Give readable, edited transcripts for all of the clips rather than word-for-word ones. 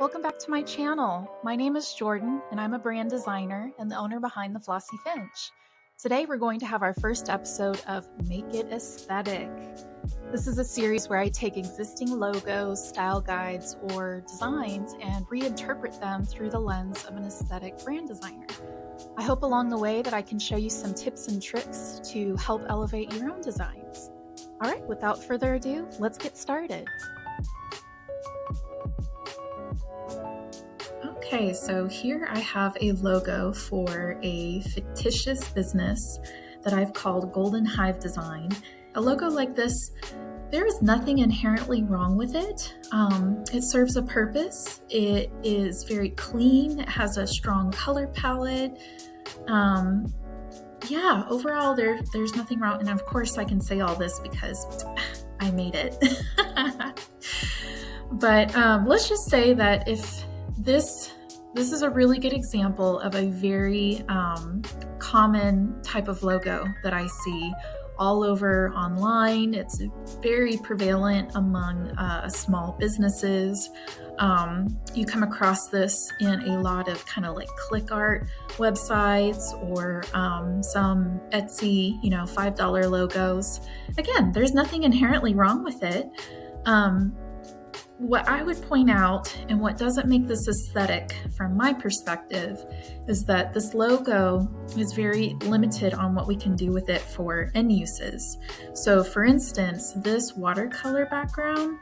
Welcome back to my channel. My name is Jordan and I'm a brand designer and the owner behind the Flossy Finch. Today we're going to have our first episode of Make It Aesthetic. This is a series where I take existing logos, style guides, or designs and reinterpret them through the lens of an aesthetic brand designer. I hope along the way that I can show you some tips and tricks to help elevate your own designs. All right, without further ado, let's get started. Okay, so here I have a logo for a fictitious business that I've called Golden Hive Design. A logo like this, there is nothing inherently wrong with it. It serves a purpose. It is very clean. It has a strong color palette. Overall, there's nothing wrong. And of course, I can say all this because I made it. But let's just say that if this is a really good example of a very common type of logo that I see all over online. It's very prevalent among small businesses. You come across this in a lot of kind of like click art websites or some Etsy, $5 logos. Again, there's nothing inherently wrong with it. What I would point out, and what doesn't make this aesthetic from my perspective, is that this logo is very limited on what we can do with it for end uses. So for instance, this watercolor background,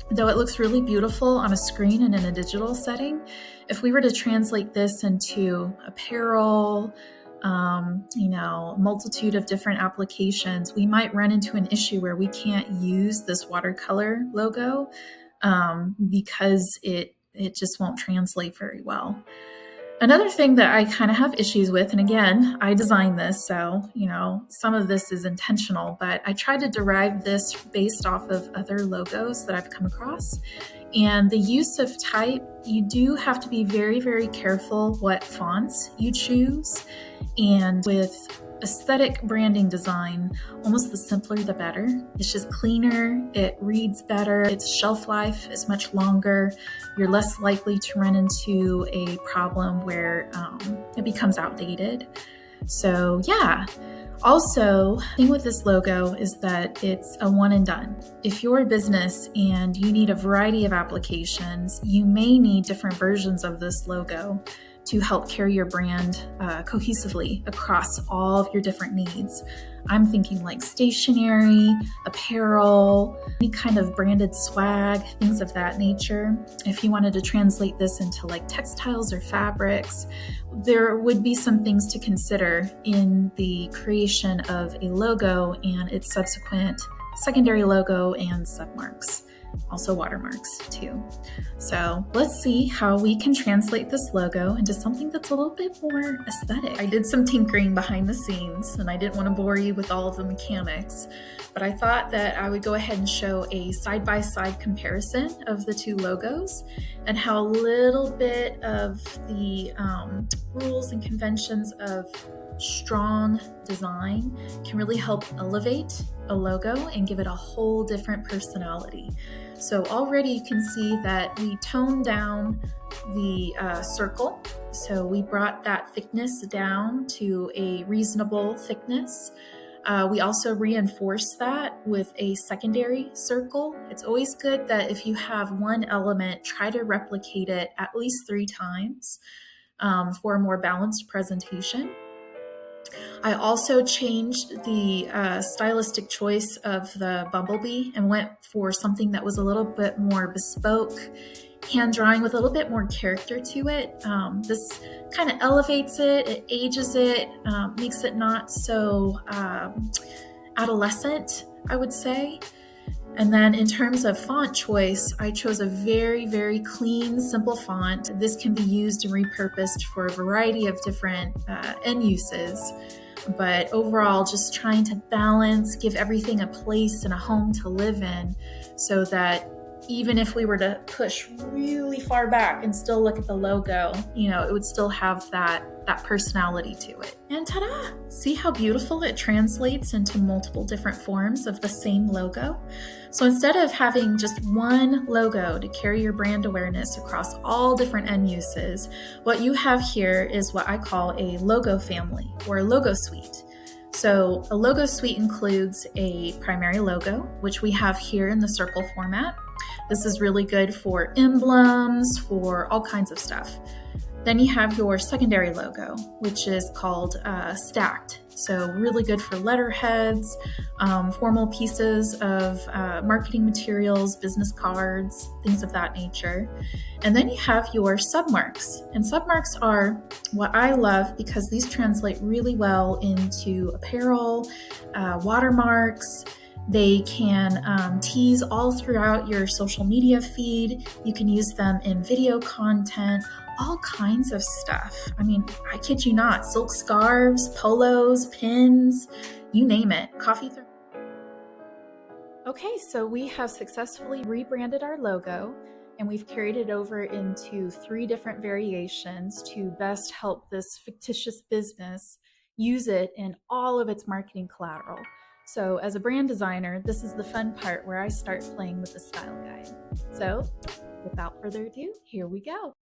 though it looks really beautiful on a screen and in a digital setting, if we were to translate this into apparel, multitude of different applications, we might run into an issue where we can't use this watercolor logo because it just won't translate very well. Another thing that I kind of have issues with, and again, I designed this, so, some of this is intentional, but I tried to derive this based off of other logos that I've come across. And the use of type, you do have to be very, very careful what fonts you choose. And with aesthetic branding design, almost the simpler the better. It's just cleaner, it reads better, its shelf life is much longer. You're less likely to run into a problem where it becomes outdated. So yeah. Also, the thing with this logo is that it's a one and done. If you're a business and you need a variety of applications, you may need different versions of this logo to help carry your brand cohesively across all of your different needs. I'm thinking like stationery, apparel, any kind of branded swag, things of that nature. If you wanted to translate this into like textiles or fabrics, there would be some things to consider in the creation of a logo and its subsequent secondary logo and submarks. Also watermarks too. So let's see how we can translate this logo into something that's a little bit more aesthetic. I did some tinkering behind the scenes and I didn't want to bore you with all of the mechanics, but I thought that I would go ahead and show a side-by-side comparison of the two logos and how a little bit of the rules and conventions of strong design can really help elevate a logo and give it a whole different personality. So already you can see that we toned down the circle. So we brought that thickness down to a reasonable thickness. We also reinforced that with a secondary circle. It's always good that if you have one element, try to replicate it at least 3 times for a more balanced presentation. I also changed the stylistic choice of the bumblebee and went for something that was a little bit more bespoke, hand drawing with a little bit more character to it. This kind of elevates it, it ages it, makes it not so adolescent, I would say. And then in terms of font choice, I chose a very, very clean, simple font. This can be used and repurposed for a variety of different end uses. But overall, just trying to balance, give everything a place and a home to live in so that even if we were to push really far back and still look at the logo, it would still have that personality to it. And ta-da! See how beautiful it translates into multiple different forms of the same logo? So instead of having just one logo to carry your brand awareness across all different end uses, what you have here is what I call a logo family or a logo suite. So a logo suite includes a primary logo, which we have here in the circle format. This is really good for emblems, for all kinds of stuff. Then you have your secondary logo, which is called stacked. So really good for letterheads, formal pieces of marketing materials, business cards, things of that nature. And then you have your submarks. And submarks are what I love because these translate really well into apparel, watermarks. They can tease all throughout your social media feed. You can use them in video content, all kinds of stuff. I mean, I kid you not, silk scarves, polos, pins, you name it. Okay, so we have successfully rebranded our logo and we've carried it over into 3 different variations to best help this fictitious business use it in all of its marketing collateral. So as a brand designer, this is the fun part where I start playing with the style guide. So without further ado, here we go.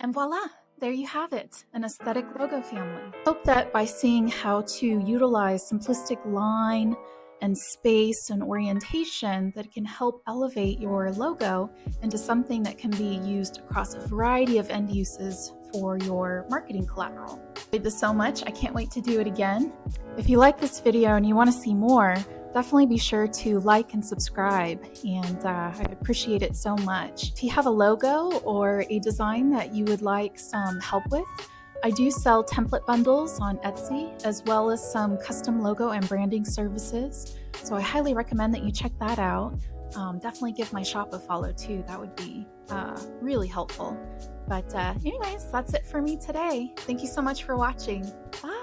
And voila, there you have it, an aesthetic logo family. Hope that by seeing how to utilize simplistic line and space and orientation, that it can help elevate your logo into something that can be used across a variety of end uses for your marketing collateral. I enjoyed this so much, I can't wait to do it again. If you like this video and you want to see more, definitely be sure to like and subscribe, and I'd appreciate it so much. If you have a logo or a design that you would like some help with, I do sell template bundles on Etsy, as well as some custom logo and branding services. So I highly recommend that you check that out. Definitely give my shop a follow too. That would be really helpful. But anyways, that's it for me today. Thank you so much for watching. Bye.